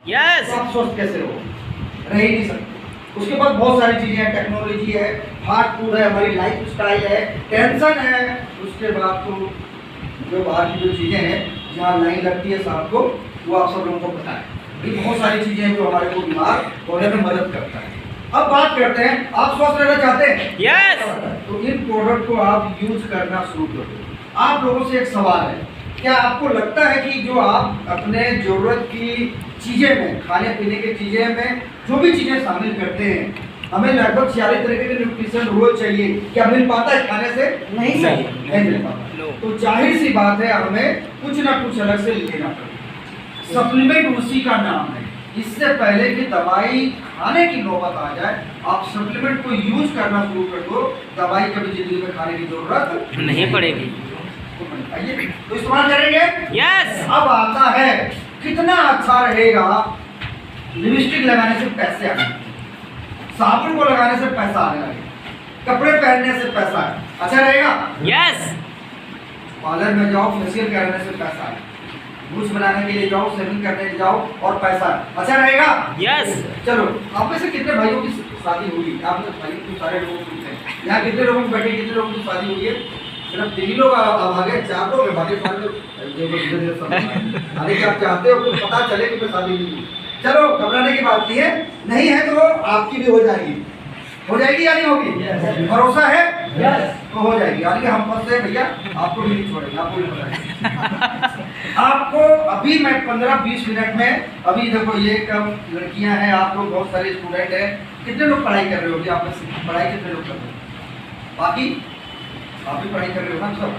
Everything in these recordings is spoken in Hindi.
यस। तो आप स्वस्थ कैसे हो? रह ही नहीं सकते। उसके बाद बहुत सारी चीजें हैं, टेक्नोलॉजी है, फास्ट फूड है, हमारी लाइफ स्टाइल है, टेंशन है। उसके बाद तो जो बाहर की जो चीजें हैं जहाँ लाइन लगती है शाम को, वो आप सब लोगों को पता है। ये बहुत सारी चीजें हैं जो हमारे को बीमार होने में मदद करता है। अब बात करते हैं, आप स्वस्थ रहना चाहते हैं? यस। तो इन प्रोडक्ट को आप यूज करना शुरू करो। आप लोगों से एक सवाल है, क्या आपको लगता है कि जो आप अपने जरूरत की चीजें में, खाने पीने की चीजें में जो भी चीजें शामिल करते हैं, हमें लगभग 46 तरीके के न्यूट्रिशन रोज चाहिए, क्या मिल पाता है खाने से? नहीं मिल पाता। तो जाहिर सी बात है, हमें कुछ ना कुछ अलग से लेना पड़ेगा। सप्लीमेंट उसी का नाम है। इससे पहले कि दवाई खाने की नौबत आ जाए, आप सप्लीमेंट को यूज करना शुरू कर दो, दवाई कभी जिंदगी में खाने की जरूरत नहीं पड़ेगी। आइए तो इस्तेमाल करेंगे। यस। अब आता है, कितना अच्छा रहेगा लिपस्टिक लगाने से पैसे आने, साबुन को लगाने से पैसा आने लगे, कपड़े पहनने से पैसा है, अच्छा रहेगा? यस। पार्लर में जाओ, फेशियल कराने से पैसा है, मूछ बनाने के लिए जाओ, शेविंग करने जाओ और पैसा है, अच्छा रहेगा? यस। चलो, आप में से कितने भाइयों की शादी हुई? आप में भाई तो सारे लोग सुनते हैं, यहाँ कितने लोगों की बैठे, कितने लोगों की शादी हुई है? सिर्फ 3 लोग भागे, 4 लोग है, बाकी सारे लोग आप चाहते हो कि पता चले कि मैं शादी नहीं हुई। चलो, घबराने की बात नहीं है तो आपकी भी हो जाएगी। हो जाएगी या नहीं होगी? भरोसा है? तो हो जाएगी। यानी कि हम फंस गए भैया, आपको भी नहीं छोड़ेंगे, आपको भी बताएंगे। आपको अभी मैं 15-20 मिनट में, अभी देखो ये कम लड़कियां हैं, आप लोग बहुत सारे स्टूडेंट हैं, कितने लोग पढ़ाई कर रहे हो? आप में पढ़ाई कितने लोग कर रहे हो? बाकी आप भी पढ़ाई कर रहे हो ना? सब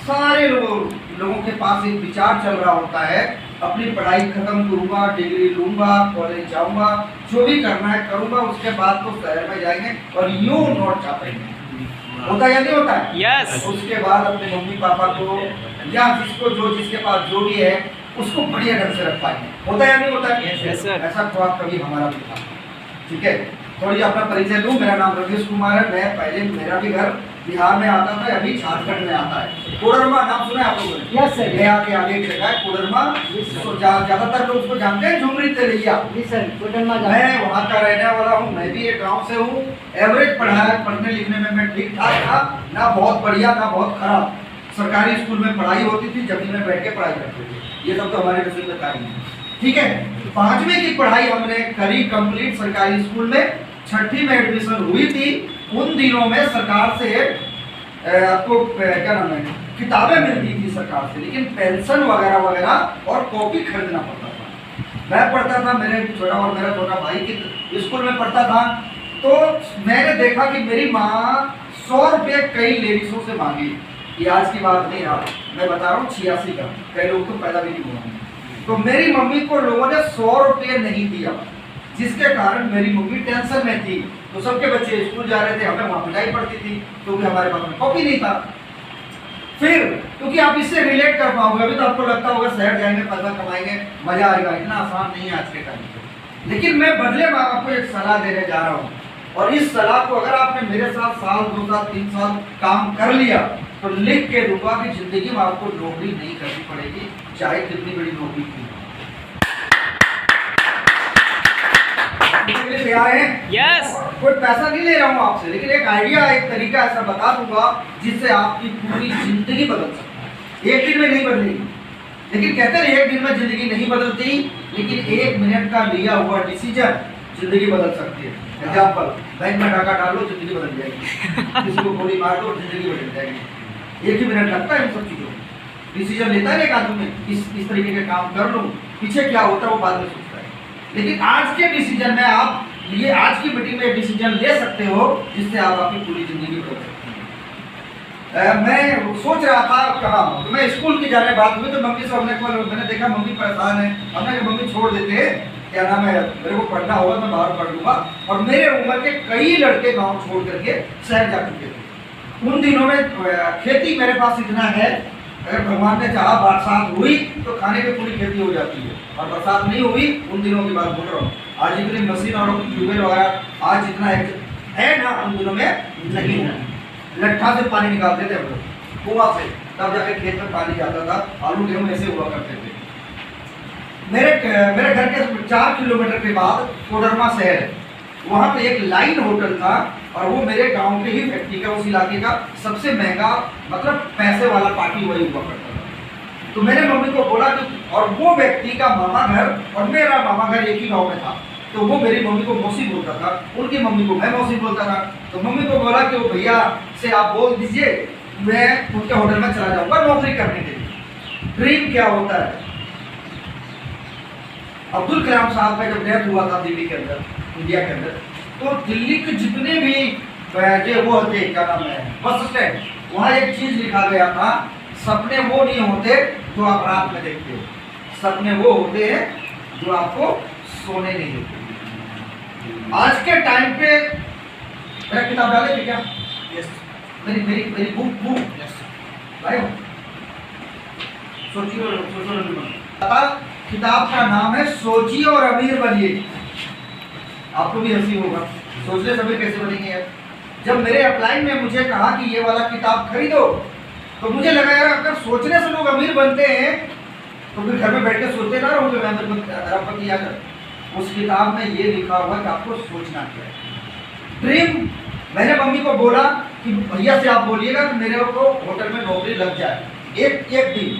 सारे लोगों के पास एक विचार चल रहा होता है, अपनी पढ़ाई खत्म करूंगा, डिग्री लूंगा, कॉलेज जाऊंगा, जो भी करना है करूंगा, उसके बाद तो शहर में जाएंगे और यूं नोट छापेंगे। होता या नहीं होता है? यस। उसके बाद अपने मम्मी पापा को या जिसके पास जो भी है उसको बढ़िया ढंग से रख पाएंगे। होता या नहीं होता है? Yes, sir. ऐसा ख्वाब कभी हमारा भी था। ठीक है, थोड़ी अपना परिचय दूं। मेरा नाम रमेश कुमार है। मैं पहले, मेरा भी घर बिहार में आता था, अभी झारखंड में आता है। कोडरमा नाम सुना है आप लोगों ने? Yes sir. गया के आगे एक जगह है कोडरमा, तो ज्यादातर लोग उसको जानते हैं, झुमरी तेलिया। जी सर, कोडरमा मैं वहाँ का रहने वाला हूँ, मैं भी एक गांव से हूँ। एवरेज पढ़ने लिखने में मैं ठीक ठाक था, ना बहुत बढ़िया ना बहुत खराब। सरकारी स्कूल में पढ़ाई होती थी, जमीन में बैठ के पढ़ाई करते थे। ये सब तो हमारे नसीब में था ही नहीं। ठीक है, 5वीं की पढ़ाई हमने करी कंप्लीट सरकारी स्कूल में। 6ठी में एडमिशन हुई थी। उन दिनों में सरकार से आपको क्या नाम है, किताबें मिलती थी सरकार से, लेकिन पेंशन वगैरह वगैरह और कॉपी खरीदना पड़ता था। मैं पढ़ता था, मेरा छोटा भाई के स्कूल में पढ़ता था, तो मैंने देखा कि मेरी माँ 100 रुपये कई लेडीजों से मांगी। ये आज की बात नहीं है, मैं बता रहा हूँ 86 का, कई लोग तो पैदा भी नहीं हुआ। तो मेरी मम्मी को लोगों ने 100 रुपये नहीं दिया, जिसके कारण मेरी मम्मी टेंशन में थी। तो सबके बच्चे स्कूल जा रहे थे, हमें वहाँ पिटाई पड़ती थी, क्योंकि हमारे पास में कॉपी नहीं था। फिर क्योंकि आप इससे रिलेट कर पाओगे, अभी तो आपको लगता होगा शहर जाएंगे, पैसा कमाएंगे, मजा आएगा, इतना आसान नहीं है आज के टाइम पे। लेकिन मैं बदले में आपको एक सलाह देने जा रहा हूँ, और इस सलाह को अगर आपने मेरे साथ साल 2 साल 3 साल काम कर लिया, तो लिख के दूंगा कि जिंदगी में आपको नौकरी नहीं करनी पड़ेगी, चाहे कितनी बड़ी नौकरी की। तैयार हैं? यस। कोई पैसा नहीं ले रहा हूँ आपसे, लेकिन एक आइडिया, एक तरीका ऐसा बता दूंगा जिससे आपकी पूरी जिंदगी बदल सकती है। 1 दिन में नहीं बदलेगी, लेकिन कहते हैं 1 दिन में जिंदगी नहीं बदलती, लेकिन 1 मिनट का लिया हुआ डिसीजन जिंदगी बदल सकती है। एग्जाम्पल, बैंक में डाका डालो, जिंदगी बदल जाएगी। किसी को गोली मार दो, जिंदगी बदल जाएगी। 1 ही मिनट लगता है इन सब चीजों को। डिसीजन लेता है एक आदमी, इस तरीके के काम कर लूँ, पीछे क्या होता है वो बाद में सोचता है। लेकिन आज के डिसीजन में आप ये आज की मीटिंग में डिसीजन ले सकते हो, जिससे आप आपकी पूरी जिंदगी बदल सकते हैं। मैं सोच रहा था कहाँ, तो मैं स्कूल की जाने बात हुई, तो मम्मी से मैंने देखा मम्मी परेशान है, हमने कहा मम्मी छोड़ देते हैं, क्या नाम है, मेरे को पढ़ना होगा, मैं बाहर पढ़ लूंगा। और मेरे उम्र के कई लड़के गाँव छोड़ करके शहर जा चुके थे। उन दिनों में खेती मेरे पास इतना है, अगर भगवान ने चाहा बरसात हुई तो खाने की पूरी खेती हो जाती है, और बरसात नहीं हुई, उन दिनों की बात बोल रहा हूँ। आज जितनी मशीन और ट्यूबवेल वगैरह आज जितना है ना, उन दिनों में नहीं है। लट्ठा से पानी निकालते थे हम लोग कुआं से, तब जाके खेत में पानी जाता था। आलू गेहूँ ऐसे हुआ करते थे। मेरे घर के 4 किलोमीटर के बाद कोडरमा शहर है, वहाँ पे एक लाइन होटल था और वो मेरे गांव के ही व्यक्ति का, उस इलाके का सबसे महंगा मतलब पैसे वाला पार्टी वही हुआ करता था। तो मैंने मम्मी को बोला कि, और वो व्यक्ति का मामा घर और मेरा मामा घर एक ही गाँव में था, तो वो मेरी मम्मी को मौसी बोलता था, उनकी मम्मी को मैं मौसी बोलता था। तो मम्मी को बोला कि वो भैया से आप बोल दीजिए मैं उनके होटल में चला जाऊँगा नौकरी करने के लिए। ड्रीम क्या होता है, अब्दुल कलाम साहब का जब डेथ हुआ था दिल्ली के अंदर, इंडिया के अंदर, तो दिल्ली के जितने भी जो वो होते क्या नाम है बस स्टैंड, वहाँ एक चीज लिखा गया था, सपने वो नहीं होते जो आप रात में देखते हो, सपने वो होते हैं जो आपको सोने नहीं देते। आज के टाइम पे मेरा किताब डाले थे क्या? यस। मेरी मेरी मेरी बुक भाई सोचिए, किताब का नाम है सोचिए और अमीर बनिए। आपको भी हंसी होगा, सोचने से अमीर कैसे बनेंगे यार। जब मेरे अपलाइन में मुझे कहा कि ये वाला किताब खरीदो, तो मुझे लगा यार अगर सोचने से लोग अमीर बनते हैं तो फिर घर में बैठ के सोचते ना रहोगे मैं अमीर अगर। उस किताब में ये लिखा हुआ कि आपको सोचना क्या है। ड्रीम, मैंने मम्मी को बोला कि भैया से आप बोलिएगा कि मेरे को होटल में नौकरी लग जाए एक दिन।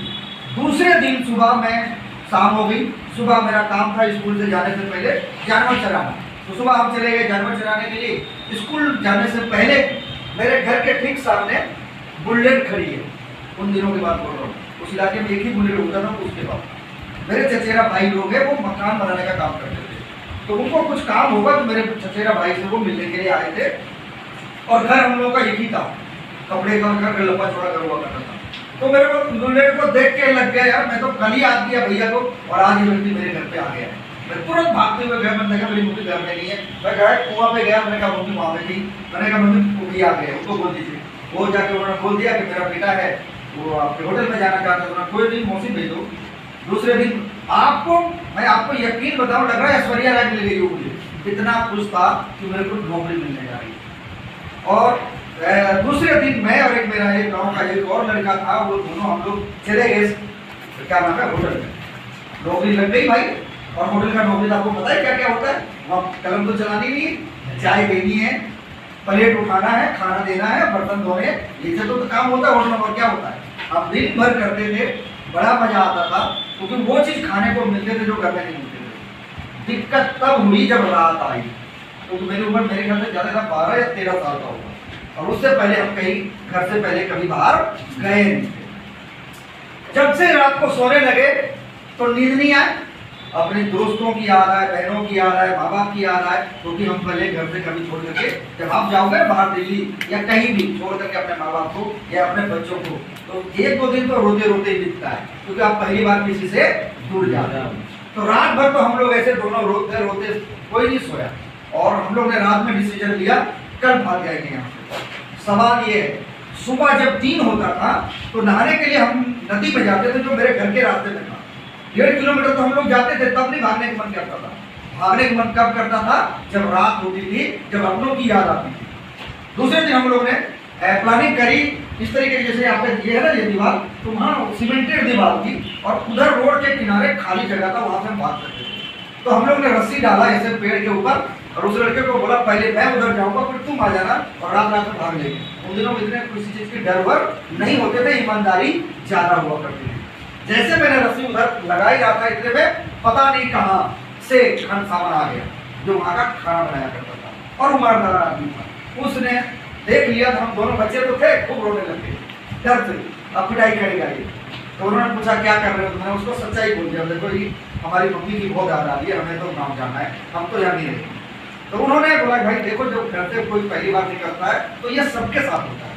दूसरे दिन सुबह में शाम हो गई, सुबह मेरा काम था स्कूल से जाने से पहले जानवर चराना, तो सुबह हम चले गए जानवर चराने के लिए। स्कूल जाने से पहले मेरे घर के ठीक सामने बुलेट खड़ी है, उन दिनों की बात बोल रहा हूँ, उस इलाके में एक ही बुलेट होता था। उसके बाद मेरे चचेरा भाई लोग हैं, वो मकान बनाने का काम करते थे, तो उनको कुछ काम होगा तो मेरे चचेरा भाई से वो मिलने के लिए आए थे। और घर हम लोगों का एक ही था, कपड़े का घर लंबा चौड़ा घर हुआ करता था। तो मेरे को बुलेट को देख के लग गया यार मैं तो कल ही याद किया भैया को, और आज ये व्यक्ति मेरे घर पे आ गया है। मैं तुरंत भागते हुए गया, मैंने देखा मेरी मम्मी घर में नहीं है, मैं गया कुआं पे गया, मैंने कहा मम्मी वहाँ पे थी, मैंने कहा मम्मी मम्मी आ गए, उनको बोल दीजिए। वो जाके उन्होंने बोल दिया कि मेरा बेटा है वो आपके होटल में जाना चाहता था, कोई दिन मौसी भेज दो। दूसरे दिन मैं आपको यकीन बताऊं, लग रहा है ऐश्वर्या राय मिल गई मुझे, इतना खुश था कि मेरे को नौकरी मिलने जा रही है। और दूसरे दिन मैं और एक मेरा एक गाँव का एक और लड़का था, वो दोनों हम लोग चले गए क्या नाम है होटल में, नौकरी लग गई भाई। और होटल का नौकरी आपको पता है क्या क्या होता है, वहाँ कलम तो चलानी नहीं है, चाय देनी है, प्लेट उठाना है, खाना देना है, बर्तन धोने, ये सब तो काम होता है होटल में। और क्या होता है आप दिन भर करते थे, बड़ा मजा आता था, क्योंकि वो चीज़ खाने को मिलते थे जो घर में नहीं मिलते थे। दिक्कत तब हुई जब रात आई, तो मेरी उम्र मेरे ख्याल से ज़्यादा 12 या 13 साल का होगा, और उससे पहले हम कहीं घर से पहले कभी बाहर गए नहीं थे। जब से रात को सोने लगे तो नींद नहीं आए, अपने दोस्तों की याद आए, बहनों की याद आए, माँ बाप की याद आए, क्योंकि हम पहले घर से कभी छोड़ करके जब आप जाओगे बाहर दिल्ली या कहीं भी छोड़ करके अपने माँ बाप को या अपने बच्चों को, तो 1-2 दिन तो रोते रोते ही बीतता है, क्योंकि आप पहली बार किसी से दूर जाते हैं। तो रात भर तो हम लोग ऐसे दोनों रोते रोते कोई नहीं सोया, और हम लोग ने रात में डिसीजन लिया कल भाग जाएंगे यहाँ से। सवाल ये है, सुबह जब 3 होता था तो नहाने के लिए हम नदी में जाते थे जो मेरे घर के रास्ते में था। 1.5 किलोमीटर तो हम लोग जाते थे, तब नहीं भागने का मन करता था। भागने का मन कब करता था, जब रात होती थी, जब अपनों की याद आती थी। दूसरे दिन हम लोग ने प्लानिंग करी इस तरीके की, जैसे यहाँ पे ये है ना ये दीवार, तो वहाँ सीमेंटेड दीवार थी और उधर रोड के किनारे खाली जगह था, वहाँ से हम भाग सकते थे। तो हम लोग ने रस्सी डाला ऐसे पेड़ के ऊपर, और उस लड़के को बोला पहले मैं उधर जाऊंगा फिर तुम आ जाना, और रात रात में भाग लेंगे। उन दिनों में इतने किसी चीज़ की डर वर नहीं होते थे, ईमानदारी ज़्यादा हुआ करती थी। जैसे मैंने रस्सी उधर लगाई रहा था, इतने में पता नहीं कहाँ से खान सामान आ गया जो वहाँ का खाना बनाया करता था, और उमरदार आदमी था। उसने देख लिया, तो हम दोनों बच्चे तो थे, खूब रोने लगे डर से, अब पिटाई करेगा ये। तो उन्होंने पूछा क्या कर रहे हो, तो मैंने उसको सच्चाई बोल दिया, देखो ये हमारी मम्मी की बहुत याद आ रही है, हमें तो गाँव जाना है, हम तो यहाँ नहीं रहेंगे। तो उन्होंने बोला भाई देखो जब घर से कोई पहली बार निकलता है तो ये सबके साथ होता है।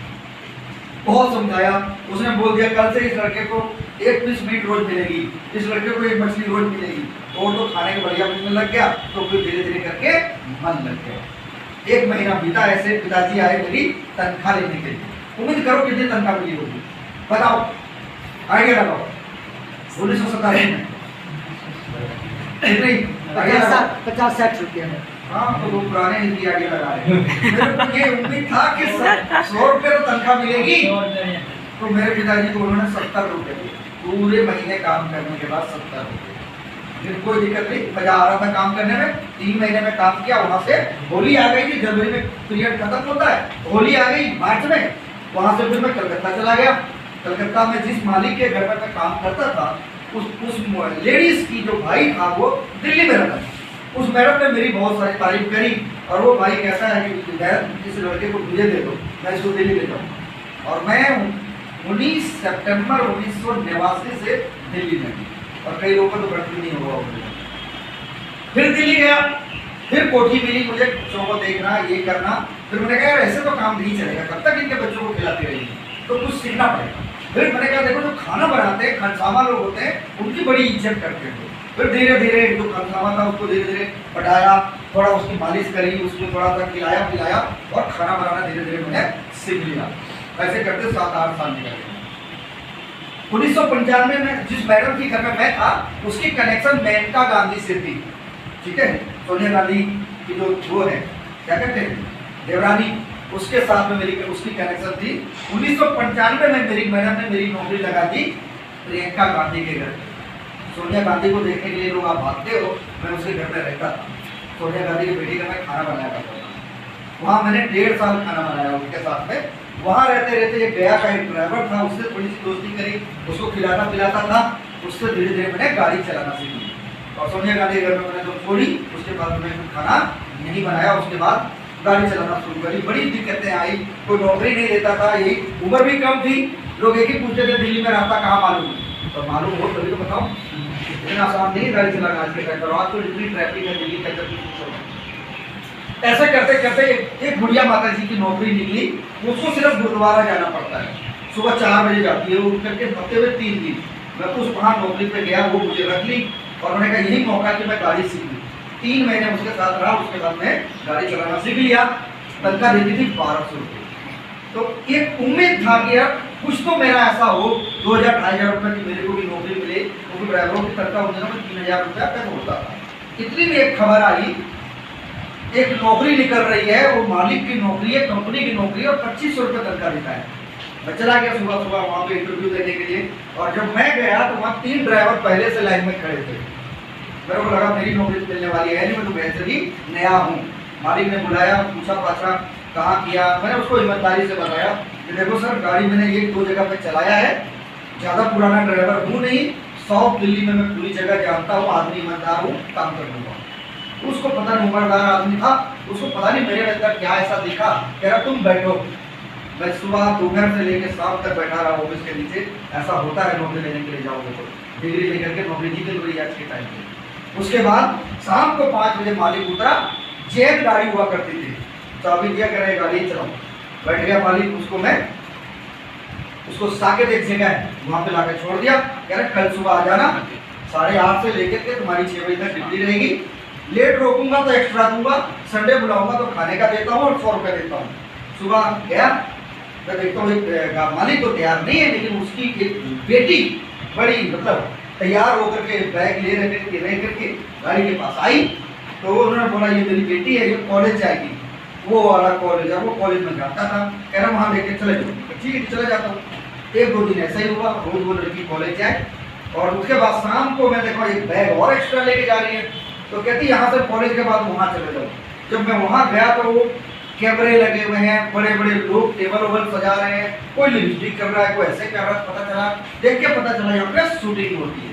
बहुत समझाया, उसने बोल दिया कल से इस लड़के को 1 पीस मीट रोज मिलेगी, इस लड़के को 1 मछली रोज मिलेगी। तो खाने के बढ़िया मिलने लग गया, तो फिर धीरे धीरे करके मन लग गया। 1 महीना बीता, ऐसे पिताजी आए मेरी तनख्वाह लेने के लिए। उम्मीद करो कितनी तनख्वाह मिली होगी, बताओ, आइडिया लगाओ। 1987 में कितनी? 50-60 रुपये में। हाँ, तो वो पुराने हिंदी आइडिया लगा रहे हैं। मेरे को ये उम्मीद था कि 100 रुपये तो तनख्वाह मिलेगी, तो मेरे पिताजी को उन्होंने 70 रुपये दिए, पूरे महीने काम करने के बाद 70 रुपये। लेकिन कोई दिक्कत नहीं, मजा आ रहा था काम करने में। 3 महीने में काम किया। वहाँ से होली आ गई थी, जनवरी में पीरियड खत्म होता है, होली आ गई मार्च में। वहाँ से फिर मैं कलकत्ता चला गया। कलकत्ता में जिस मालिक के घर में मैं काम करता था, उस लेडीज की जो भाई था वो दिल्ली में रहता था। उस मैडम ने मेरी बहुत सारी तारीफ करी, और वो भाई कहता है कि इस लड़के को मुझे दे दो, मैं इसको दिल्ली ले जाऊँ। और मैं 19 सितंबर 1989 से दिल्ली में, और कई लोगों को तो भर्ती नहीं हुआ। फिर दिल्ली गया, फिर कोठी मिली मुझे, बच्चों को देखना, ये करना। फिर मैंने कहा ऐसे तो काम नहीं चलेगा, कब तक इनके बच्चों को खिलाते रहेंगे, तो कुछ सीखना पड़ेगा। फिर मैंने कहा देखो जो खाना बनाते हैं, खानसामा लोग होते हैं, उनकी बड़ी इज्जत करते हैं। फिर धीरे धीरे जो खानसामा था उसको धीरे धीरे पटाया, थोड़ा उसकी मालिश करी, उसको थोड़ा सा खिलाया पिलाया, और खाना बनाना धीरे धीरे मैंने सीख लिया। ऐसे करते 7-8 साल निकल गए। 1995 में जिस मैडम के घर में मैं था, उसकी कनेक्शन मेनका गांधी से थी, ठीक है, सोनिया गांधी की जो वो है, क्या कहते हैं, देवरानी, उसके साथ में मेरी उसकी कनेक्शन थी। 1995 में मेरी मैडम ने मेरी नौकरी लगा दी प्रियंका गांधी के घर। सोनिया गांधी को देखने के लिए लोग आप भागते हो, मैं उसके घर में रहता था। सोनिया गांधी की बेटी का मैं खाना बनाया करता था। वहाँ मैंने 1.5 साल खाना बनाया उनके साथ में। वहाँ रहते रहते एक गया का एक ड्राइवर था, उससे थोड़ी सी दोस्ती करी, उसको खिलाता पिलाता था। उससे धीरे धीरे मैंने गाड़ी चलाना सीखी, और सोनिया गांधी के घर में मैंने तो छोड़ी। उसके बाद मैंने खाना नहीं बनाया, उसके बाद गाड़ी चलाना शुरू करी। बड़ी दिक्कतें आई, कोई नौकरी नहीं देता था, यही उम्र भी कम थी। लोग एक ही पूछते थे दिल्ली में रास्ता कहाँ मालूम, तो मालूम हो तभी तो बताओ। इतना आसान नहीं गाड़ी चलाना आज के टाइम पर। आज तो इतनी ट्रैफिक है दिल्ली के अंदर। ऐसे करते करते एक बुढ़िया माता जी की नौकरी निकली। उसको सिर्फ गुरुद्वारा जाना पड़ता है, सुबह 4 बजे जाती है, वो उठ करके हफ्ते में 3 दिन मैं उस वहाँ नौकरी पे गया। वो मुझे रख ली, और मैंने कहा यही मौका कि मैं गाड़ी सीख लूँ। 3 महीने उसके साथ रहा, उसके बाद मैं गाड़ी चलाना सीख लिया। तनख्वाह देती थी 1200 रुपये। तो एक उम्मीद था कि यार कुछ तो मेरा ऐसा हो, 2000-2500 रुपये की मेरे को भी नौकरी मिले। क्योंकि ड्राइवरों की तनख्वाह उन दिनों में 3000 रुपया तक होता था। इतनी भी एक खबर आई, एक नौकरी निकल रही है, वो मालिक की नौकरी है, कंपनी की नौकरी है, और 2500 रुपये तनख्वाह देता है। मैं चला गया सुबह सुबह वहाँ पे इंटरव्यू देने के लिए, और जब मैं गया तो वहाँ 3 ड्राइवर पहले से लाइन में खड़े थे। मेरे को लगा मेरी नौकरी मिलने वाली है नहीं, मैं तो वैसे ही नया हूँ। मालिक ने बुलाया, पूछा पाछा कहाँ किया। मैंने उसको ईमानदारी से बताया कि देखो सर, गाड़ी मैंने 1-2 जगह पे चलाया है, ज़्यादा पुराना ड्राइवर हूँ नहीं, साउथ दिल्ली में मैं पूरी जगह जानता हूँ, आदमी ईमानदार हूँ, काम कर लूँगा। उसको पता नहीं, उम्रदार आदमी था, उसको पता नहीं मेरे अंदर क्या ऐसा दिखा। कह रहा तुम बैठो। मैं सुबह दोपहर से लेकर शाम तक बैठा रहा ऑफिस के नीचे। ऐसा होता है नौकरी लेने के लिए जाओगे तो, डिग्री लेकर के नौकरी निकल गई आज के टाइम पे। उसके बाद शाम को 5 बजे मालिक उतरा। जैन गाड़ी हुआ करती थी, चाबी दिया, कह रहे गाड़ी चलाओ। बैठ गया मालिक, उसको साकेत एक जगह है वहाँ पे लाकर छोड़ दिया। कह रहे कल सुबह आ जाना, 8:30 से लेकर के तुम्हारी 6 बजे तक ड्यूटी रहेगी। लेट रोकूंगा तो एक्स्ट्रा दूंगा, संडे बुलाऊंगा तो खाने का देता हूँ और 100 रुपये देता हूँ। सुबह गया, मैं देखता हूँ मालिक तो तैयार नहीं है, लेकिन उसकी एक बेटी बड़ी मतलब तैयार होकर के बैग ले रह करके गाड़ी के पास आई। तो उन्होंने बोला ये मेरी बेटी है, ये कॉलेज जाएगी, वो वाला कॉलेज है, वो कॉलेज में जाता था। कह रहा वहाँ लेके चले जाओ। ठीक है चले जाता हूँ। 1-2 दिन ऐसा ही हुआ, रोज वो लड़की कॉलेज जाए। और उसके बाद शाम को मैं देखा एक बैग और एक्स्ट्रा लेके जा रही है, तो कहती यहाँ से कॉलेज के बाद वहाँ चले जाओ। जब मैं वहाँ गया तो वो कैमरे लगे हुए हैं, बड़े बड़े लोग टेबल वेबल सजा रहे हैं, कोई लिपस्टिक कर रहा है, कोई ऐसे कर रहा है। पता चला, देख के पता चला यहाँ पे शूटिंग होती है।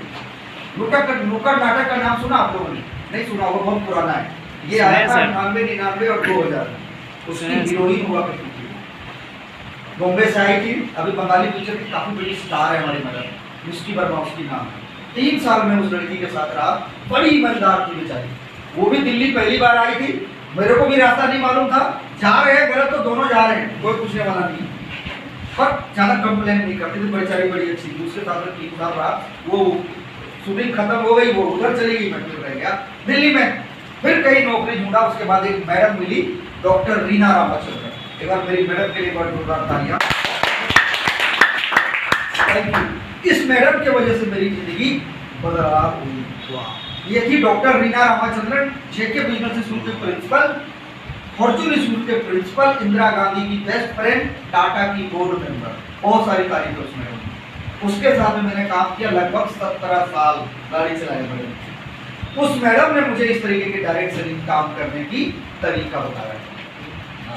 नुक्कड़ नाटक का नाम सुना आप लोगों ने? नहीं सुना, वो बहुत पुराना है। ये आया था 98, 99 और 2000। उसकी हीरोइन हुआ करती थी, बॉम्बे से आई थी। अभी बंगाली पिक्चर की काफी बड़ी स्टार है हमारी मदर, मिष्टी वर्मा उसकी नाम है। 3 साल में उस लड़की के साथ रहा, बड़ी ईमानदार थी बेचारी। वो भी दिल्ली पहली बार आई थी, मेरे को भी रास्ता नहीं मालूम था। जा रहे हैं गलत तो दोनों जा रहे हैं, कोई पूछने वाला नहीं, पर ज़्यादा कंप्लेन नहीं करती थी। बेचारी बड़ी अच्छी थी। उसके साथ में 3 साल रहा। वो शूटिंग खत्म हो गई, वो उधर चली गई, मैं फिर रह गया दिल्ली में। फिर कहीं नौकरी ढूंढा। उसके बाद एक मैडम मिली, डॉक्टर रीना रामाचंद्रन। एक बार मेरी मैडम के लिए बहुत जोरदार तालियां। इस मैडम की वजह से मेरी जिंदगी बदलाव हुआ। ये थी डॉक्टर रीना रामाचंद्रन, जेके बिजनेस स्कूल के प्रिंसिपल, फॉर्चून स्कूल के प्रिंसिपल, इंदिरा गांधी की बेस्ट फ्रेंड, टाटा की बोर्ड मेंबर। बहुत सारी तारीफ है उसमें। उसके साथ में मैंने काम किया लगभग 17 साल गाड़ी चलाए बड़े। उस मैडम ने मुझे इस तरीके के डायरेक्ट सेलिंग काम करने की तरीका बताया,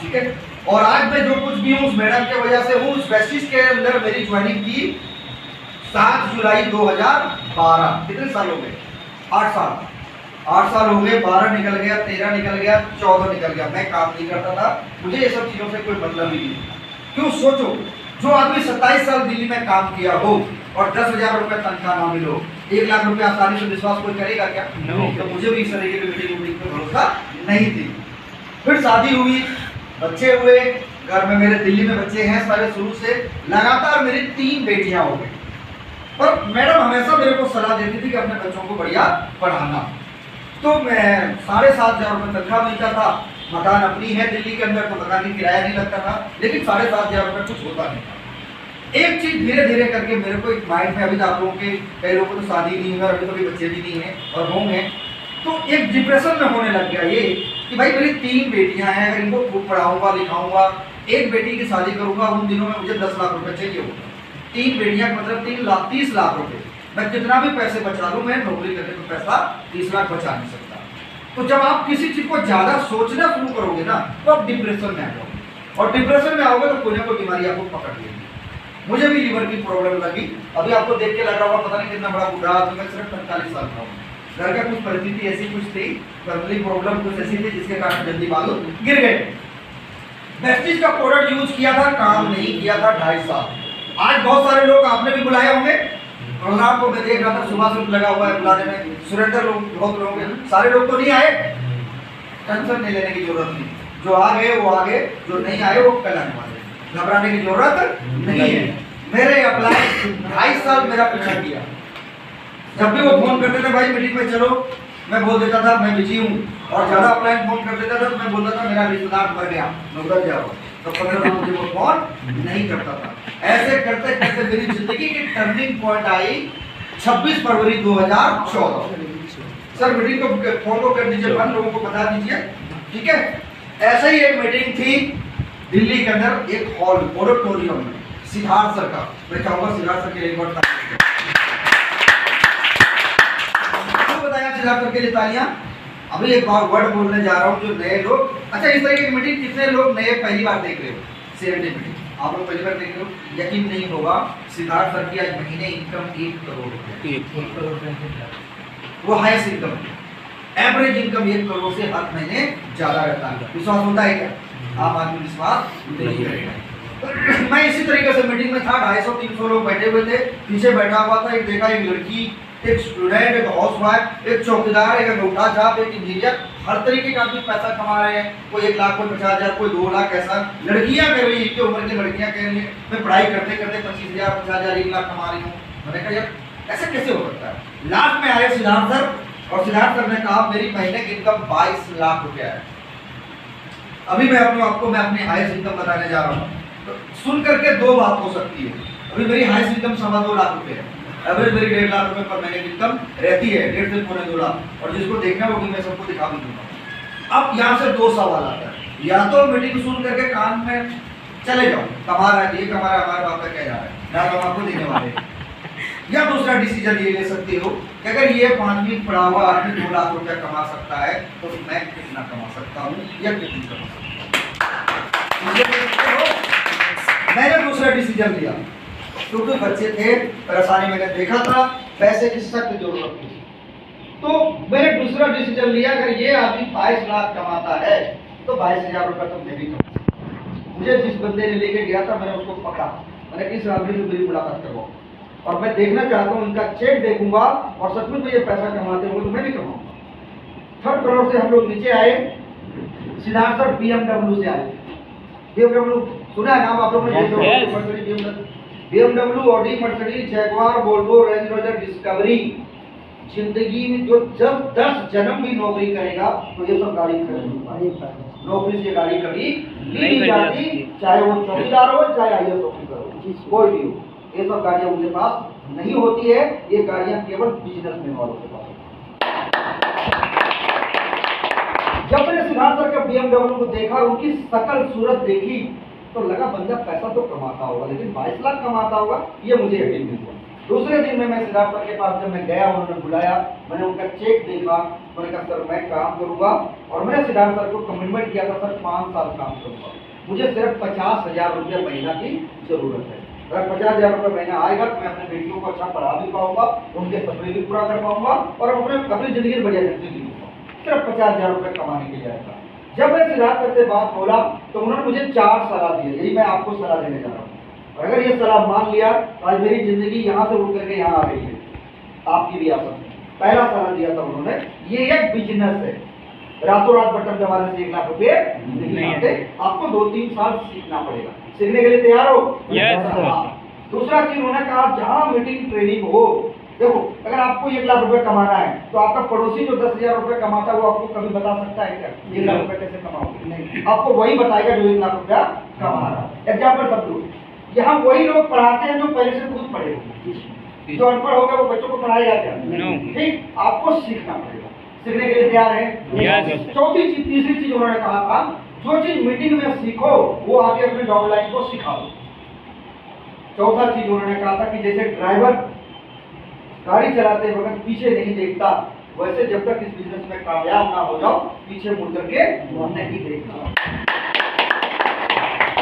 ठीक है। और आज मैं जो कुछ भी हूँ उस मैडम के वजह से हूँ। उस वेस्टिज के अंदर मेरी ज्वाइनिंग की 7 जुलाई 2012, कितने साल हो गए? 8 साल। 8 साल हो गए, 12 निकल गया, 13 निकल गया, 14 निकल गया। मैं काम नहीं करता था, मुझे ये सब चीज़ों से कोई मतलब ही नहीं। क्यों? सोचो, जो आदमी 27 साल दिल्ली में काम किया हो और 10,000 रुपये तनख्वाह ना मिलो, 1 लाख रुपये आसानी से विश्वास कोई करेगा क्या? नहीं। तो मुझे भी इस तरीके की मीटिंग पर भरोसा नहीं थी। फिर शादी हुई, बच्चे हुए, घर में मेरे दिल्ली में बच्चे हैं सारे शुरू से। लगातार मेरी 3 बेटियां हो गई। पर मैडम हमेशा मेरे को सलाह देती थी कि अपने बच्चों को बढ़िया पढ़ाना। तो मैं 7,500 रुपये तनख्वाह मिलता था, मकान अपनी है दिल्ली के अंदर, तो मकान की किराया नहीं लगता था, लेकिन 7,500 रुपये कुछ होता नहीं था। एक चीज़ धीरे धीरे करके मेरे को एक माइंड में, अभी तो आप लोगों के कई लोगों को तो शादी नहीं हुई और अभी तो कोई बच्चे भी नहीं हैं और होंगे, तो एक डिप्रेशन में होने लग गया ये कि भाई मेरी 3 बेटियां हैं, अगर इनको खूब पढ़ाऊंगा लिखाऊंगा, एक बेटी की शादी करूंगा, उन दिनों में मुझे 10 लाख रुपए चाहिए होगा। 3 बेटियां मतलब 30 लाख रुपए। मैं कितना भी पैसे बचा लूं, मैं नौकरी करने में पैसा 30 लाख बचा नहीं सकता। तो जब आप किसी चीज को ज्यादा सोचना शुरू करोगे ना, तो आप डिप्रेशन में आ जाओगे, और डिप्रेशन में आओगे तो कोई ना कोई बीमारी आपको पकड़ लेगी। मुझे भी लीवर की प्रॉब्लम लगी। अभी आपको देख के लग रहा होगा पता नहीं कितना बड़ा बुढ़ा आदमी, मैं सिर्फ 45 साल का हूँ। घर का कुछ परिस्थिति ऐसी कुछ थी, फैमिली प्रॉब्लम कुछ ऐसी थी जिसके कारण जल्दी बाल गिर गए। वेस्टिज का प्रोडक्ट यूज किया था, काम नहीं किया था 2.5 साल। आज बहुत सारे लोग आपने भी बुलाए होंगे, प्रोग्राम को मैं देख रहा था, सुबह से लगा हुआ है बुलाने में, सुरेंद्र लोग बहुत लोग हैं, सारे लोग तो नहीं आए, टेंशन नहीं लेने की जरूरत नहीं। जो आ गए वो आ गए, जो नहीं आए वो कल आने वाले, घबराने की जरूरत नहीं है। मेरे अप्लाई 2.5 साल मेरा पीछा किया। जब भी वो फोन करते थे भाई मीटिंग में चलो, मैं बोल देता था मैं बिजी हूँ, और ज्यादा अप्लाई फोन कर देता था तो मैं बोलता था मेरा रिश्तेदार मर गया, मैं उधर जा रहा हूँ, तो 15 दिन मुझे वो फोन नहीं करता था। ऐसे करते करते मेरी जिंदगी की turning point I 26 February 2014। Sir meeting को फोन को कर दीजिए बंद, लोगों को बता दीजिए, ठीक है। ऐसे ही एक मीटिंग थी दिल्ली के अंदर, एक हॉल ऑडिटोरियम में, सिद्धार्थ सर का। मैं चाहूंगा सिद्धार्थ सर के लिए एक बार बताया, सिद्धार्थ सर के लिए तालियां। अभी एक बार वर्ड बोलने जा रहा हूँ जो नए लोग, अच्छा इस तरीके की मीटिंग कितने लोग नए पहली बार देख रहे हो? मीटिंग आप लोग पहली बार देख रहे हो, यकीन नहीं होगा, सिद्धार्थ सर की आज महीने इनकम 1 करोड़ रुपए, वो highest income, average income 1 crore से हर महीने ज्यादा रहता है। विश्वास होता है क्या? आम आदमी विश्वास नहीं करेगा। मैं इसी तरीके से मीटिंग में था, 250-300 लोग बैठे हुए थे, पीछे बैठा हुआ था, एक देखा एक लड़की, एक स्टूडेंट, एक हाउसवाइफ, एक चौकीदार, एक अंगूठा छाप, एक इंजीनियर, हर तरीके का आदमी पैसा कमा रहे हैं। कोई 1 लाख, कोई 50,000, कोई 2 लाख, ऐसा लड़कियां कर रही है, इनकी उम्र की लड़कियां कह रही है मैं पढ़ाई करते करते 25,000, 50,000, 1 लाख कमा रही हूँ। मैंने कहा यार ऐसा कैसे हो सकता है? लास्ट में आए सिद्धार्थ सर, और सिद्धार्थ सर ने कहा मेरी महीने की इनकम 22 लाख रुपया है। अभी मैं आपको अपनी हाईएस्ट इनकम बताने जा रहा हूँ, तो सुन करके 2 बात हो सकती है। अभी मेरी हाईएस्ट इनकम 2.25 लाख रुपये है, एवरेज मेरी 1.5 लाख रुपए पर महीने की इनकम रहती है, 1.5 से पौने 2 लाख, और जिसको देखना होगी मैं सबको दिखा भी दूंगा। अब यहाँ से 2 सवाल आता है, या तो मीटिंग सुन करके कान में चले जाओ, कमा रहा है ये कमा रहा है, हमारे बाप का क्या जा रहा है ना, हम आपको देने वाले, या दूसरा डिसीजन ये ले सकते हो कि अगर ये 5वीं पढ़ा हुआ आदमी 2 लाख रुपया कमा सकता है तो मैं कितना कमा सकता हूँ या कितनी कमा सकता हूँ। मैंने दूसरा डिसीजन लिया क्योंकि बच्चे थे, परेशानी मैंने देखा था, पैसे की सख्त जरूरत थी, तो मैंने दूसरा डिसीजन लिया अगर ये आदमी 22 लाख कमाता है तो 22,000 रुपये तो मैं भी कमाऊँ। मुझे जिस बंदे ने लेके गया था मैंने उसको पकड़ा, मैंने किस आदमी से मेरी मुलाकात करवाओ और मैं देखना चाहता हूँ, उनका चेक देखूंगा और सचमुच में ये पैसा कमाते होंगे तो मैं भी कमाऊंगा। 3rd फ्लोर से हम लोग नीचे आए, सिद्धार्थ सर BMW से आए। BMW सुना है नाम आप लोगों ने? BMW, Audi, Mercedes, Jaguar, Volvo, range rover, discovery. जिंदगी में जो जब 10 जन्म भी नौकरी करेगा तो ये सब गाड़ी खरीदेगा। नौकरी से गाड़ी कभी नहीं जाती, चाहे वो चौकीदार हो चाहे आईएएस ऑफिसर हो, कोई भी हो, ये सब गाड़ियां उनके पास नहीं होती है। ये गाड़ियां केवल बिजनेसमैन वालों के पास। जब मैंने सिद्धार्थ सर के BMW को देखा और उनकी शकल सूरत देखी तो लगा बंदा पैसा तो कमाता होगा लेकिन 22 लाख कमाता होगा, ये मुझे यकीन नहीं हुआ। दूसरे दिन में मैं सिद्धार्थ सर के पास जब मैं गया, उन्होंने बुलाया, मैंने उनका चेक देखा, मैंने कहा सर मैं काम करूंगा, और मैंने सिद्धार्थ सर को कमिटमेंट किया था सर 5 साल काम करूंगा, मुझे सिर्फ 50,000 रुपये महीना की जरूरत है। अगर 50,000 रुपये महीना आएगा तो मैं अपने बेटियों को अच्छा पढ़ा भी पाऊंगा, उनके सपने भी पूरा कर पाऊंगा, और अपनी जिंदगी बढ़िया ढंग से जी पाऊंगा। सिर्फ 50,000 रुपये कमाने के लिए आएगा। जब मैं सिद्धार्थ सर से बात बोला तो उन्होंने मुझे 4 सलाह दी, यही मैं आपको सलाह देने जा रहा हूँ। अगर ये सलाह मान लिया तो आज मेरी जिंदगी यहाँ से उठ करके यहाँ आ गई है, आपकी भी आ सकती है। पहला सलाह दिया था उन्होंने, ये एक बिजनेस है, रातों रात बटन दबाने से 1 लाख रुपए नहीं आते, आपको 2-3 साल सीखना पड़ेगा। सीखने के लिए तैयार हो? दूसरा चीज उन्होंने कहा, जहाँ मीटिंग ट्रेनिंग हो, देखो अगर आपको 1 लाख रुपए कमाना है तो आपका पड़ोसी जो 10,000 रुपए कमाता है वो आपको कभी बता सकता है क्या 1 लाख रुपए कैसे कमाओगे? नहीं, आपको वही बताएगा जो 1 लाख रुपया कमा रहा है। एग्जाम्पल सब लो, यहाँ वही लोग पढ़ाते हैं जो पहले से खुद पढ़े होंगे, जो अनपढ़ होगा वो बच्चों को पढ़ाएगा क्या? ठीक, आपको सीखना पड़ेगा। सीखने के लिए तैयार है? चौथी चीज, तीसरी चीज उन्होंने कहा था, जो चीज मीटिंग में सीखो वो आगे अपने डाउनलाइन को सिखा दो। चौथा चीज उन्होंने कहा था कि जैसे ड्राइवर गाड़ी चलाते वक्त पीछे नहीं देखता, वैसे जब तक इस बिजनेस में कामयाब ना हो जाओ पीछे मुड़ करके नहीं देखना।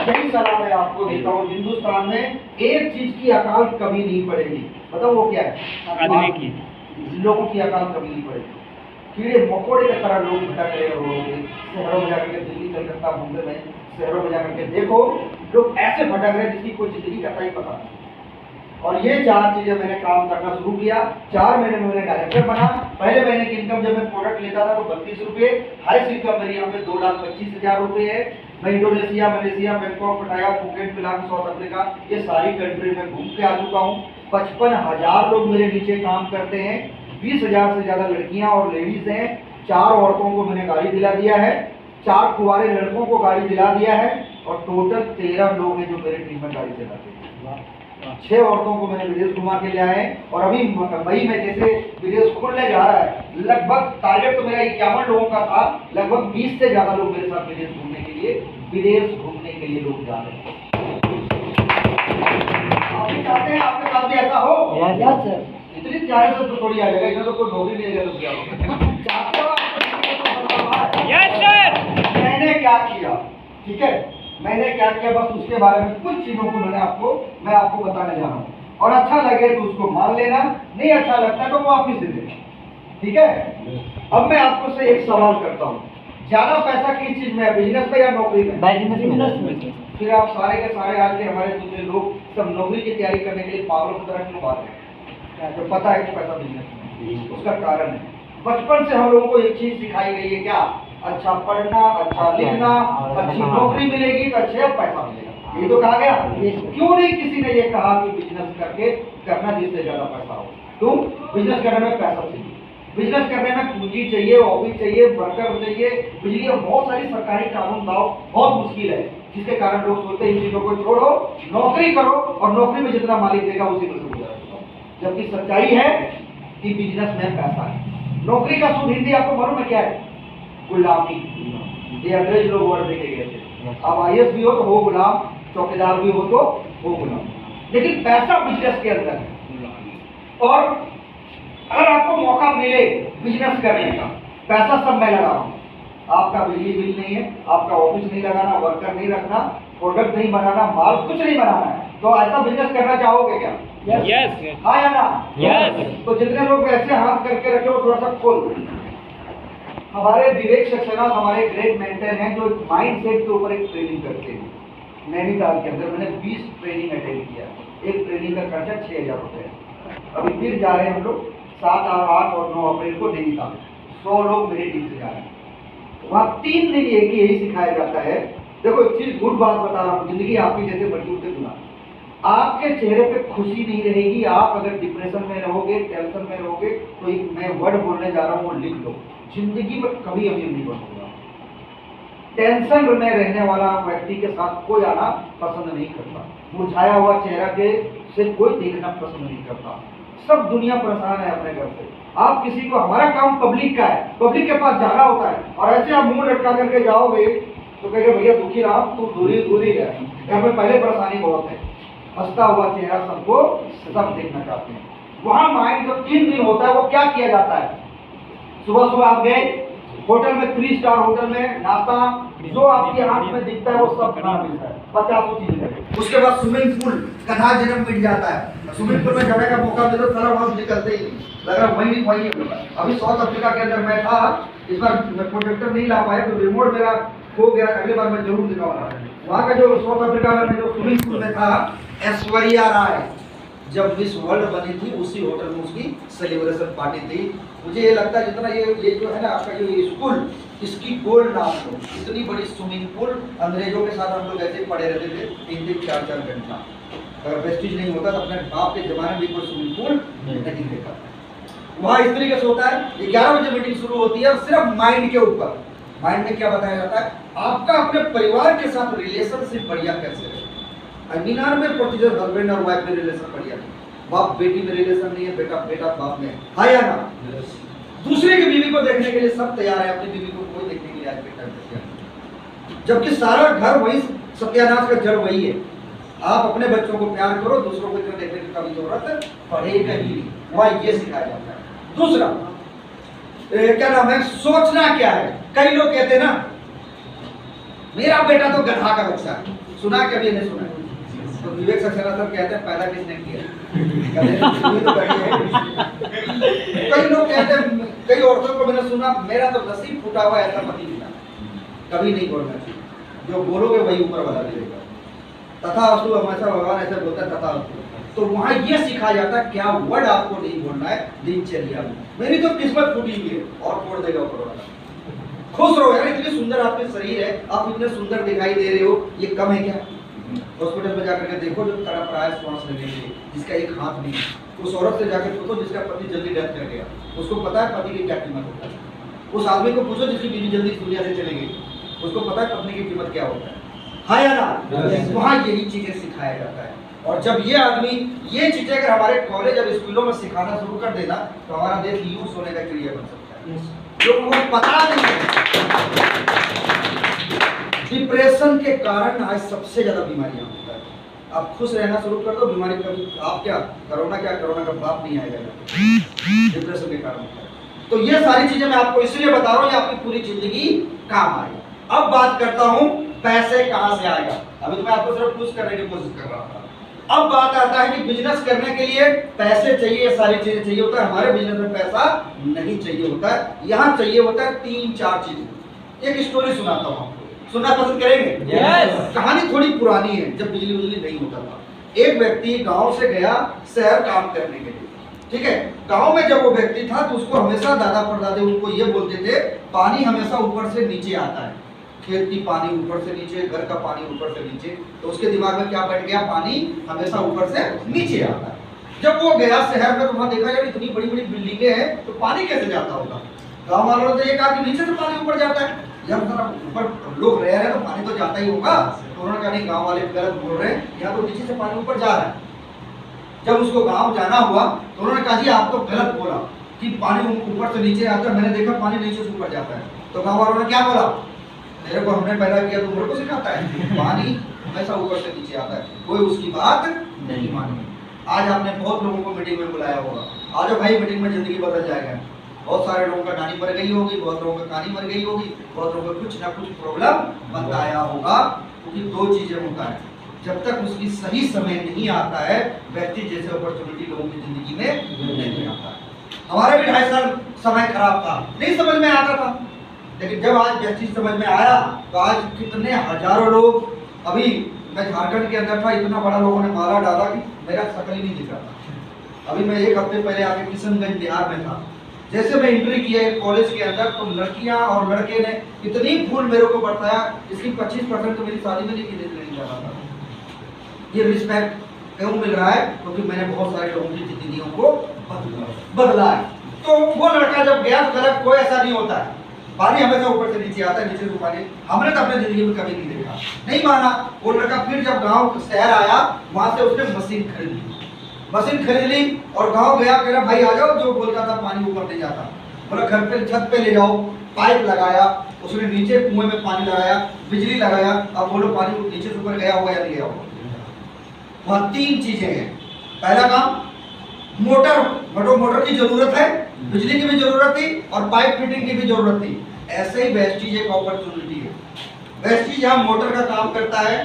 यही सलाह मैं आपको देता हूँ। हिंदुस्तान में एक चीज की अकाल कभी नहीं पड़ेगी, बताओ वो क्या है? आदमी की, लोगों की अकाल कभी नहीं पड़ेगी। कीड़े मकोड़े की तरह लोग भटक रहे होंगे शहरों में जाकर के, दिल्ली कलकत्ता मुंबई में शहरों में जाकर के देखो, लोग ऐसे भटक रहे जिसकी कोई जिंदगी का ही पता नहीं। और ये 4 चीजें मैंने काम करना शुरू किया। 4 महीने में मैंने डायरेक्टर बना। पहले महीने की इनकम जब मैं प्रोडक्ट लेता था तो 32 रुपये, हाईएस्ट इनकम मेरी यहाँ पे 2,25,000 रुपये है। मैं इंडोनेशिया, मलेशिया, बैंकॉक, पटाया, फुकेट, पिलांग, साउथ अफ्रीका, ये सारी कंट्री में घूम के आ चुका हूँ। 55,000 लोग मेरे नीचे काम करते हैं, 20,000 से ज्यादा लड़कियां और लेडीज हैं। 4 औरतों को मैंने गाड़ी दिला दिया है, 4 कुंवारे लड़कों को गाड़ी दिला दिया है, और टोटल 13 लोग हैं जो मेरे टीम में गाड़ी चलाते हैं। 6 औरतों को मैंने विदेश घुमा के ले आए, और अभी मई में जैसे विदेश खुलने जा रहा है, लगभग टारगेट तो मेरा 51 लोगों का था, लगभग 20 से ज्यादा लोग मेरे साथ विदेश घूमने के लिए लोग जा रहे हैं। आप भी चाहते हैं आपके साथ भी ऐसा हो? Yes sir. इतनी प्यारे से तो थोड़ी आ जाएगा, इधर तो कोई नौकरी नहीं है तो क्या होगा? Yes sir. मैंने क्या किया, ठीक है, मैंने क्या किया, बस उसके बारे में कुछ चीजों को मैं आपको बताने जा रहा हूँ। और अच्छा लगे तो उसको मान लेना, नहीं अच्छा लगता तो वापिस दे देना, ठीक है। अब मैं आपको से एक सवाल करता हूँ, ज्यादा पैसा किस चीज में है, बिजनेस में या नौकरी में? बिजनेस में। फिर आप सारे के सारे आज के हमारे दूसरे लोग सब नौकरी की तैयारी करने के लिए पागलों की तरह क्यों बात है? तो पता है कि पैसा बिजनेस में, उसका कारण है बचपन से हम लोगों को एक चीज सिखाई गई है, क्या? अच्छा पढ़ना, अच्छा लिखना, अच्छी नौकरी मिलेगी तो अच्छा पैसा मिलेगा, ये तो कहा गया। क्यों नहीं किसी ने ये कहा कि बिजनेस करके करना जिससे ज्यादा पैसा हो? क्यों? बिजनेस करने में पैसा चाहिए, बिजनेस करने में पूंजी चाहिए, ऑफिस चाहिए, वर्कर चाहिए, बिजली और बहुत सारी सरकारी कानून लाओ, बहुत मुश्किल है, जिसके कारण लोग सोचते हैं इन चीजों को छोड़ो, नौकरी करो, और नौकरी में जितना मालिक देगा उसी में से गुजारा। जबकि सच्चाई है कि बिजनेस में पैसा है। नौकरी का शुद्ध हिंदी आपको मालूम है क्या है? गुलामी। ये अंग्रेज लोग वर्ड देके गए थे। अब IAS भी हो तो हो गुलाम, चौकीदार भी हो तो हो गुलाम, लेकिन पैसा बिजनेस के अंदर है। और अगर आपको मौका मिले बिजनेस करने का, पैसा सब मैं लगा रहा हूँ, आपका बिजली बिल नहीं है, आपका ऑफिस नहीं लगाना, वर्कर नहीं रखना, प्रोडक्ट नहीं बनाना, माल कुछ नहीं बनाना है, तो ऐसा बिजनेस करना चाहोगे क्या? यस। हाँ या ना? यस। तो जितने लोग ऐसे हाथ करके रखे हो थोड़ा सा खोल। हमारे विवेक सक्सेना हमारे ग्रेट मेंटर हैं जो माइंड सेट के ऊपर एक ट्रेनिंग करते हैं नैनीताल के अंदर। मैंने 20 ट्रेनिंग अटेंड किया, एक ट्रेनिंग का खर्चा 6,000 रुपये है। अभी फिर जा रहे हैं हम लोग 7, 8 और 9 अप्रैल को नैनीताल, 100 लोग मेरी टीम से जा रहे हैं। वहाँ 3 दिन एक ही यही सिखाया जाता है। देखो एक चीज गुड बात बता रहा हूँ, जिंदगी आपकी जैसे मजबूत है गुना, आपके चेहरे पे खुशी नहीं रहेगी। आप अगर डिप्रेशन में रहोगे, टेंशन में रहोगे, तो एक मैं वर्ड बोलने जा रहा हूँ वो लिख लो, जिंदगी में कभी अमीर नहीं बनूंगा। टेंशन में रहने वाला व्यक्ति के साथ कोई आना पसंद नहीं करता, मुरझाया हुआ चेहरा के से कोई देखना पसंद नहीं करता। सब दुनिया परेशान है अपने घर से। आप किसी को, हमारा काम पब्लिक का है, पब्लिक के पास जाना होता है, और ऐसे आप मुंह लटका करके जाओगे तो कहेंगे भैया दुखी रहा, तू दूरी है, घर में पहले परेशानी बहुत है। हंसता हुआ चेहरा सबको सब देखना चाहते हैं। वहां माइंड जो 3 दिन होता है वो क्या किया जाता है? सुबह सुबह आप गए होटल में, 3 स्टार होटल में नाश्ता, जो आपकी आंख में दिखता है वो सब खाना मिलता है, 50 चीजें। उसके बाद स्विमिंग पूल, कन्हा जन्म मिट जाता है। स्विमिंग पूल में जाने का मौका मिले तो सारा वहां निकलते ही लग रहा वही। अभी साउथ अफ्रीका के अंदर मैं था, इस बार प्रोजेक्टर नहीं ला पाया तो रिमोट मेरा हो गया, अगली बार मैं जरूर दिखाऊंगा। वहाँ का जो साउथ अफ्रीका में जो स्विमिंग पूल में था, ऐश्वर्या राय जब मिस वर्ल्ड बनी थी उसी होटल में उसकी सेलिब्रेशन पार्टी थी। मुझे ये लगता है जितना ये जो है ना आपका ये स्कूल, इसकी गोल्ड नाम लो, इतनी बड़ी स्विमिंग पूल, अंग्रेजों के साथ हम लोग ऐसे पड़े रहते थे 3-3, 4-4 घंटा। अगर वेस्टिज नहीं होता तो अपने बाप के जमाने में कोई स्विमिंग पूल नहीं देखा। वहाँ इस तरीके से होता है, 11 बजे मीटिंग शुरू होती है और सिर्फ माइंड के ऊपर। माइंड में क्या बताया जाता है? आपका अपने परिवार के साथ रिलेशनशिप बढ़िया कैसे है। 99% हस्बैंड और वाइफ में रिलेशन बढ़िया है, बाप बेटी में रिलेशन नहीं है, बेटा बाप में, हाँ या ना? दूसरे की बीवी को देखने के लिए सब तैयार है, अपनी बीवी को कोई देखने के लिए आज बेटा, जबकि सारा घर वही, सत्यानाश का जड़ वही है। आप अपने बच्चों को प्यार करो, दूसरों को क्यों देखने की कभी जरूरत पड़ेगा ही नहीं। वहाँ ये सिखाया जाता है। दूसरा क्या नाम है, सोचना क्या है। कई लोग कहते हैं ना मेरा बेटा तो गधा का बच्चा है, सुना कभी नहीं सुना? तो विवेक सक्सेना सर कहते हैं पैदा किसने किया? कई लोग कहते हैं, कई औरतों को मैंने सुना मेरा तो नसीब फूटा हुआ ऐसा पति मिला। कभी नहीं बोलना चाहिए, जो बोलोगे वही ऊपर वाला देगा। तथा अस्तु, हमेशा भगवान ऐसे बोलता है तथा अस्तु। तो वहाँ ये सिखाया जाता है क्या वर्ड आपको नहीं बोलना है दिनचर्या में। मेरी तो किस्मत फूटी हुई है और फोड़ देगा ऊपर वाला। खुश रहो यार, इतनी सुंदर आपके शरीर है, आप इतने सुंदर दिखाई दे रहे हो, ये कम है क्या? हॉस्पिटल में जाकर के देखो जो तड़प रहा है श्वास लेने के लिए, जिसका एक हाथ नहीं, उस औरत से जाकर पूछो जिसका पति जल्दी डेथ कर गया, उसको पता है पति की क्या कीमत होता है। उस आदमी को पूछो जिसकी बीवी जल्दी इस दुनिया से चली गई, उसको पता है पत्नी की कीमत क्या होता है, हाँ या ना? वहाँ यही चीजें सिखाया जाता है। और जब ये आदमी ये चीजें अगर हमारे कॉलेज और स्कूलों में सिखाना शुरू कर देना तो हमारा देश यूं सोने का चिड़िया बन सकता है। लोगों को पता नहीं है डिप्रेशन के कारण आज सबसे ज्यादा बीमारियां होता है। आप खुश रहना शुरू कर दो, बीमारी कभी आप क्या कोरोना का बाप नहीं आएगा, डिप्रेशन के कारण होता है। तो ये सारी चीजें मैं आपको इसलिए बता रहा हूँ, ये आपकी पूरी जिंदगी काम आएगी। अब बात करता हूँ पैसे कहाँ से आएगा। अभी तो मैं आपको सिर्फ खुश करने की कोशिश कर रहा था। अब बात आता है कि बिजनेस करने के लिए पैसे चाहिए, सारी चीजें चाहिए होता है। हमारे बिजनेस में पैसा नहीं चाहिए होता है, यहाँ चाहिए होता है 3-4 चीजें। एक स्टोरी सुनाता हूँ आपको, सुनना पसंद करेंगे? yes. कहानी थोड़ी पुरानी है, जब बिजली नहीं होता था। एक व्यक्ति गांव से गया शहर काम करने के लिए, ठीक है। गांव में जब वो व्यक्ति था तो उसको हमेशा दादा परदादे उनको ये बोलते थे पानी हमेशा ऊपर से नीचे आता है, खेत की पानी ऊपर से नीचे, घर का पानी ऊपर से नीचे। तो उसके दिमाग में क्या बैठ गया, पानी हमेशा ऊपर से नीचे आता है। जब वो गया शहर में तो वहां देखा यार इतनी बड़ी बड़ी बिल्डिंगें हैं तो पानी कैसे जाता होगा। गाँव वालों ने ये कहा कि नीचे से पानी ऊपर जाता है, जब ऊपर लोग रह रहे हैं तो पानी तो जाता ही होगा। तो उन्होंने कहा नहीं, गाँव वाले गलत बोल रहे हैं, यहाँ तो नीचे से पानी ऊपर जा रहा है। जब उसको गाँव जाना हुआ तो उन्होंने कहा जी आप तो गलत बोला कि पानी ऊपर से नीचे आता है, मैंने देखा पानी नीचे से ऊपर जाता है। तो गाँव वालों ने क्या बोला, तेरे को हमने पैदा किया तो मेरे को सिखाता है, पानी हमेशा ऊपर से नीचे आता है। कोई उसकी बात नहीं मानी। आज आपने बहुत लोगों को मीटिंग में बुलाया होगा, आज भाई मीटिंग में जिंदगी बदल जाएगा। बहुत सारे लोगों का नानी मर गई होगी, बहुत लोगों का कहानी मर गई होगी, बहुत लोगों को कुछ ना कुछ प्रॉब्लम बताया होगा। क्योंकि 2 चीजें होता है, जब तक उसकी सही समय नहीं आता है व्यक्ति जैसे अपॉर्चुनिटी लोगों की जिंदगी में नहीं आता है। हमारा भी 2.5 साल समय खराब था, नहीं समझ में आता था, लेकिन जब आज व्यक्ति समझ में आया तो आज कितने हजारों लोग, अभी मैं झारखंड के अंदर था, इतना बड़ा लोगों ने माला डाला कि मेरा शकल ही नहीं दिख रहा था। अभी मैं 1 हफ्ते पहले आके किशनगंज बिहार में था, जैसे मैं एंट्री किया कॉलेज के अंदर तो लड़कियां और लड़के ने इतनी फूल मेरे को बरसाया, इसकी 25% तो मेरी शादी में नहीं जा रहा था। ये रिस्पेक्ट क्यों मिल रहा है, क्योंकि मैंने बहुत सारे लोगों की जिंदगियों को बदला है। तो वो लड़का जब गया तो गलत कोई ऐसा नहीं होता है, पानी हमेशा ऊपर से नीचे आता है, नीचे से पानी हमने तो अपने जिंदगी में कभी नहीं देखा, नहीं माना। वो लड़का फिर जब गाँव शहर आया वहां से उसने मशीन खरीद ली और गांव गया, कह रहा भाई आ जाओ, जो बोलता था पानी ऊपर नहीं जाता, बोला घर पे छत पे ले जाओ, पाइप लगाया, उसने नीचे कुएं में पानी लगाया, बिजली लगाया, अब बोलो पानी नीचे से ऊपर गया होगा या नहीं गया होगा। वहाँ 3 चीजें हैं। पहला काम मोटर की जरूरत है, बिजली की भी जरूरत थी और पाइप फिटिंग की भी जरूरत थी। ऐसे ही वेस्टीज एक अपॉर्चुनिटी है। वेस्टीज यहाँ मोटर का काम करता है,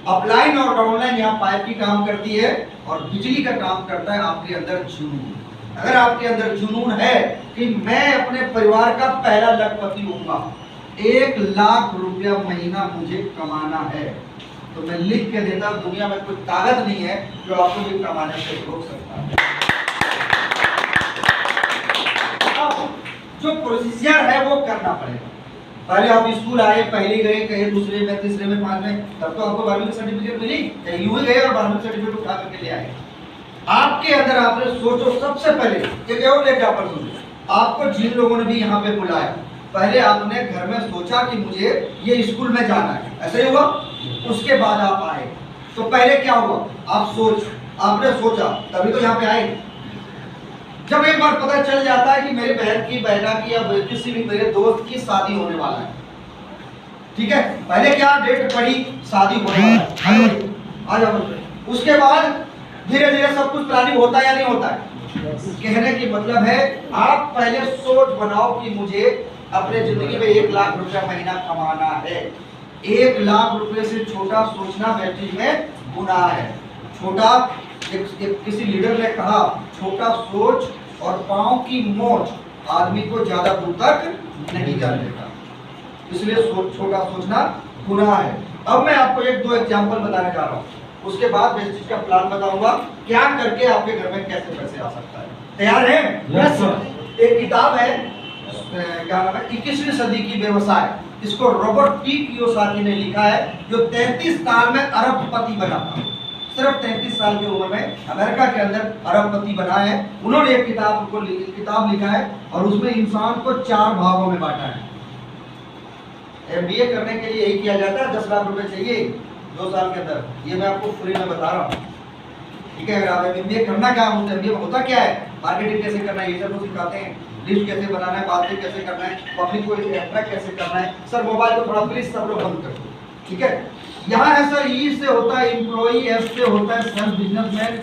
अपलाइन और डाउनलाइन यहाँ पाइप की काम करती है और बिजली का काम करता है आपके अंदर जुनून। अगर आपके अंदर जुनून है कि मैं अपने परिवार का पहला लखपति होऊंगा, 1 लाख रुपया महीना मुझे कमाना है, तो मैं लिख के देता, दुनिया में कोई ताकत नहीं है जो आपको ये कमाने से रोक सकता है। अब जो प्रोसीजर है वो करना पड़ेगा। पहले आप स्कूल आए, पहले गए, कहीं दूसरे में, तीसरे में, 5 में, तब तो आपको 12वीं की सर्टिफिकेट मिली, या यूं ही गए और 12वीं सर्टिफिकेट उठा करके ले आए। आपके अंदर आपने सोचो, सबसे पहले एक और एग्जाम्पल सुनो। आपको जिन लोगों ने भी यहाँ पे बुलाया, पहले आपने घर में सोचा कि मुझे ये स्कूल में जाना है, ऐसा ही हुआ। उसके बाद आप आए, तो पहले क्या हुआ, आपने सोचा तभी तो यहाँ पे आए। जब एक बार पता चल जाता है कि मेरे बहन की, बेटा की या किसी भी मेरे दोस्त की शादी होने वाला है, ठीक है, पहले क्या डेट पड़ी, शादी होने वाला है, आ जाओ। उसके बाद धीरे धीरे सब कुछ प्लानिंग होता है या नहीं होता है। कहने की मतलब है आप पहले सोच बनाओ कि मुझे अपने जिंदगी में 1 लाख रुपया महीना कमाना है। 1 लाख रुपए से छोटा सोचना वेस्टीज में गुनाह है। छोटा, किसी लीडर ने कहा, छोटा सोच और पांव की मोच आदमी को ज्यादा दूर तक नहीं जाने देता, इसलिए छोटा सोचना गुनाह है। अब मैं आपको 1-2 एग्जाम्पल बताने जा रहा हूँ, उसके बाद वेस्टीज का प्लान बताऊंगा, क्या करके आपके घर में कैसे पैसे आ सकता है। तैयार है? Yes sir. एक किताब है, क्या नाम है, 21वीं सदी की व्यवसाय, इसको रॉबर्ट टी कियोसाकी ने लिखा है, जो 33 साल में अरबपति बना था। सिर्फ 33 साल की उम्र में अमेरिका के अंदर अरबपति बना है। उन्होंने एक किताब लिखा है और उसमें इंसान को 4 भागों में बांटा है। MBA करने के लिए यही किया जाता है, 10 लाख रुपए चाहिए 2 साल के अंदर, ये मैं आपको फ्री में बता रहा हूँ, ठीक है। अगर आप MBA करना क्या होता है, MBA होता क्या है, मार्केटिंग कैसे करना है ये सब सिखाते हैं, लिस्ट कैसे बनाना है, बातें कैसे करना है, पब्लिक को अट्रैक्ट कैसे करना है। सर मोबाइल को थोड़ा प्लीज सब लोग बंद कर दो, ठीक है। यहाँ है सर, ई से होता है एम्प्लॉई, एस से होता है सेल्फ बिजनेसमैन,